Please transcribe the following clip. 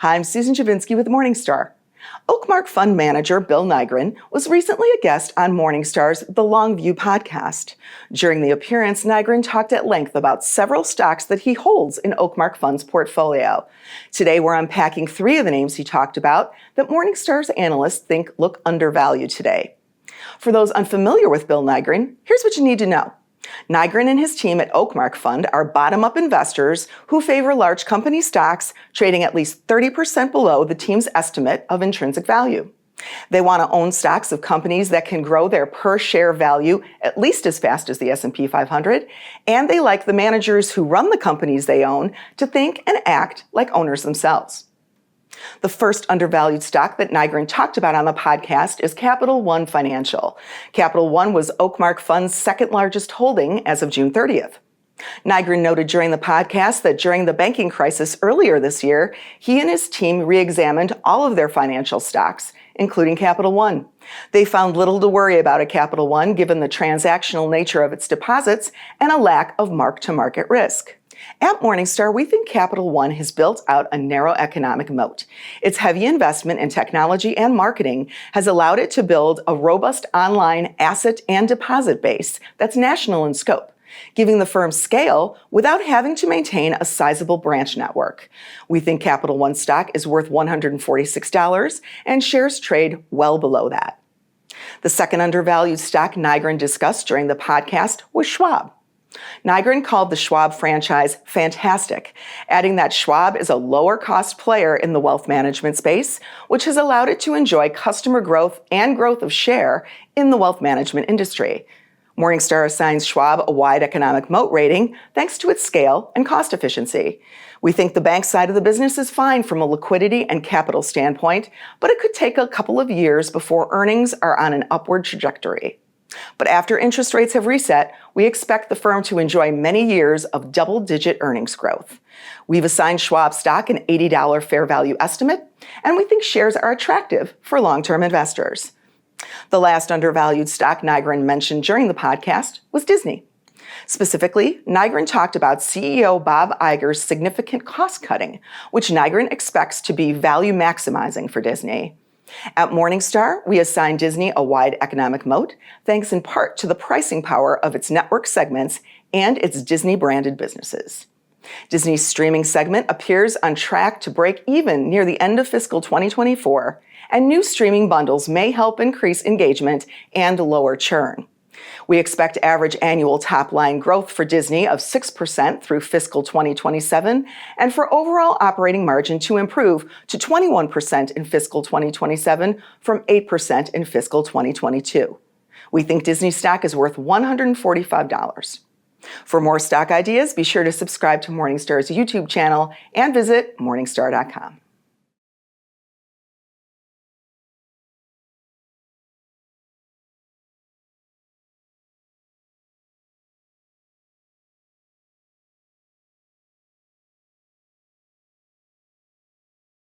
Hi, I'm Susan Javinsky with Morningstar. Oakmark Fund manager Bill Nygren was recently a guest on Morningstar's The Long View podcast. During the appearance, Nygren talked at length about several stocks that he holds in Oakmark Fund's portfolio. Today, we're unpacking three of the names he talked about that Morningstar's analysts think look undervalued today. For those unfamiliar with Bill Nygren, here's what you need to know. Nygren and his team at Oakmark Fund are bottom-up investors who favor large company stocks trading at least 30% below the team's estimate of intrinsic value. They want to own stocks of companies that can grow their per-share value at least as fast as the S&P 500, and they like the managers who run the companies they own to think and act like owners themselves. The first undervalued stock that Nygren talked about on the podcast is One Financial. Capital One was Oakmark Fund's second largest holding as of June 30th. Nygren noted during the podcast that during the banking crisis earlier this year, he and his team re-examined all of their financial stocks, including Capital One. They found little to worry about at Capital One given the transactional nature of its deposits and a lack of mark-to-market risk. At Morningstar, we think Capital One has built out a narrow economic moat. Its heavy investment in technology and marketing has allowed it to build a robust online asset and deposit base that's national in scope, giving the firm scale without having to maintain a sizable branch network. We think Capital One stock is worth $146 and shares trade well below that. The second undervalued stock Nygren discussed during the podcast was Schwab. Nygren called the Schwab franchise fantastic, adding that Schwab is a lower-cost player in the wealth management space, which has allowed it to enjoy customer growth and growth of share in the wealth management industry. Morningstar assigns Schwab a wide economic moat rating thanks to its scale and cost efficiency. We think the bank side of the business is fine from a liquidity and capital standpoint, but it could take a couple of years before earnings are on an upward trajectory. But after interest rates have reset, we expect the firm to enjoy many years of double-digit earnings growth. We've assigned Schwab stock an $80 fair value estimate, and we think shares are attractive for long-term investors. The last undervalued stock Nygren mentioned during the podcast was Disney. Specifically, Nygren talked about CEO Bob Iger's significant cost-cutting, which Nygren expects to be value maximizing for Disney. At Morningstar, we assign Disney a wide economic moat, thanks in part to the pricing power of its network segments and its Disney-branded businesses. Disney's streaming segment appears on track to break even near the end of fiscal 2024, and new streaming bundles may help increase engagement and lower churn. We expect average annual top-line growth for Disney of 6% through fiscal 2027, and for overall operating margin to improve to 21% in fiscal 2027 from 8% in fiscal 2022. We think Disney stock is worth $145. For more stock ideas, be sure to subscribe to Morningstar's YouTube channel and visit Morningstar.com.